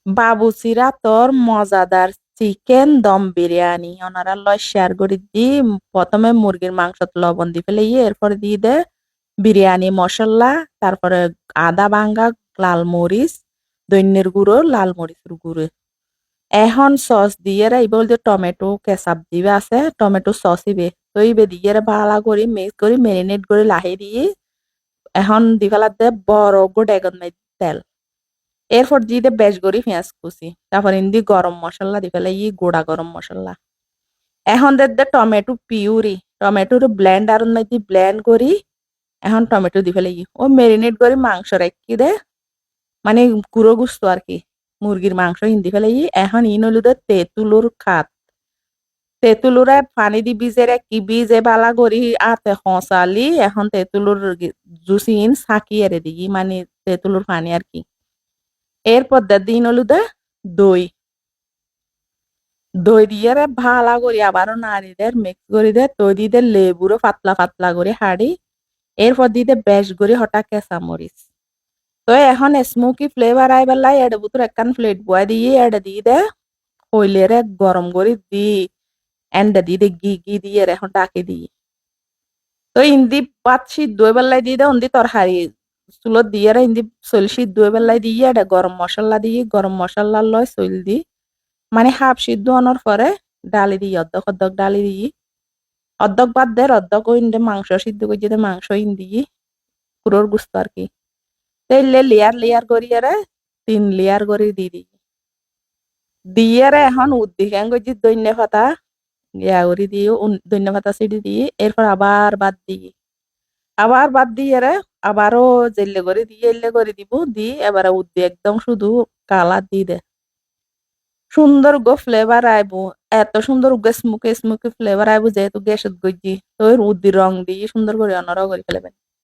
বাবুচিরা তোর মজাদার চিকেন দম বিরিয়ানি ওনারা লয় শেয়ার করে দি। প্রথমে মুরগির মাংস লবণ দি ফেলে এরপরে দিয়ে দে বিরিয়ানি মশলা, তারপরে আদা ভাঙ্গা, লাল মরিচ, ধনিয়ার গুঁড়ো, লাল মরিচের গুঁড়ো। এখন সস দিয়ে রে বল যে টমেটো কেচাপ দিবে আছে, টমেটো সস ইবে তো ইবে দিয়ে রে ভালো করে মিক্স করে ম্যারিনেট করে লাহি দিয়ে এখন দি ফেলা দে বড় গোটা তেল। এরপর দিয়ে দে বেশ করি পেঁয়াজ কুচি, তারপর ইন্দি গরম মশলা দি ফেলে গোড়া গরম মশলা। এখন দে টমেটো পিউরি, টমেটোর ব্লেন্ডার মধ্যে ব্লেন্ড করি এখন টমেটো দি ফেলে ও মেরিনেট করে মাংস রাখি দে, মানে গুঁড়ো গুস্ত আর কি, মুরগির মাংস হিন্দি ফেলে এখন হইল দে তেঁতুলুর খাত। তেঁতুলুরে পানি দি ভিজে রাখি, ভিজে বালা করি আতে হসালি এখন তেঁতুলুর জুসি ইন সাকি এরে দিই, মানে তেঁতুলুর পানি আর কি। এরপর দিন হলো দে দই, দই দিয়ে রে ভালা করি আবারও নাড়ি দে মিক্স করে দে, দই দিয়ে দে লেবুরও পাতলা পাতলা করে হাড়ি। এরপর দিয়ে দে বেশ করে হঠাৎ কেঁচা মরিচ। তো এখন স্মোকি ফ্লেভার আই বেলাই এডে বুতুর একখান প্লেট বয় দিয়ে এডে দিয়ে দে হইলে রে গরম করে দি এন্ডে দিয়ে দে ঘি ঘি দিয়ে এখন ডাকি দিই। তো ইন্দি পাত সিদ্ধ হয়ে বেলাই দিয়ে দে ইন্দি তরকারি চুলত দিয়ে রে ইন্দি চল সিদ্ধ হয়ে বেলাই দিয়ে এডে গরম মশলা লয় চল দি, মানে হাফ সিদ্ধ হওয়ার পরে ডালি দিই, অর্ধেক অর্ধেক ডালি দিই, অর্ধেক বাদ দে অর্ধেক ইন্ডে মাংস সিদ্ধ করে দিয়ে মাংস ইন দিই পুরোর গুস্ত আর কি। তেলে লেয়ার লেয়ার করি রে 3 লেয়ার করে দি দিই, দিয়ে রে এখন উদ্দিকে গজি ধন্য পাতা ইয়া করি দিই, ধন্য পাতা ছিড়ি দিই, এরপর আবার বাদ দিয়ে রে আবারও জেলে করে দিয়ে এলে করে দিব দি এবারে উদ্দি একদম শুধু কালার দিয়ে দে সুন্দর গো ফ্লেভার আইবো, এত সুন্দর গো স্মোকি স্মোকি ফ্লেভার আইবো যেহেতু গ্যাসের গজি তো এর উদ্দি রং দিয়ে সুন্দর করে অন্যরাও করে ফেলবেন।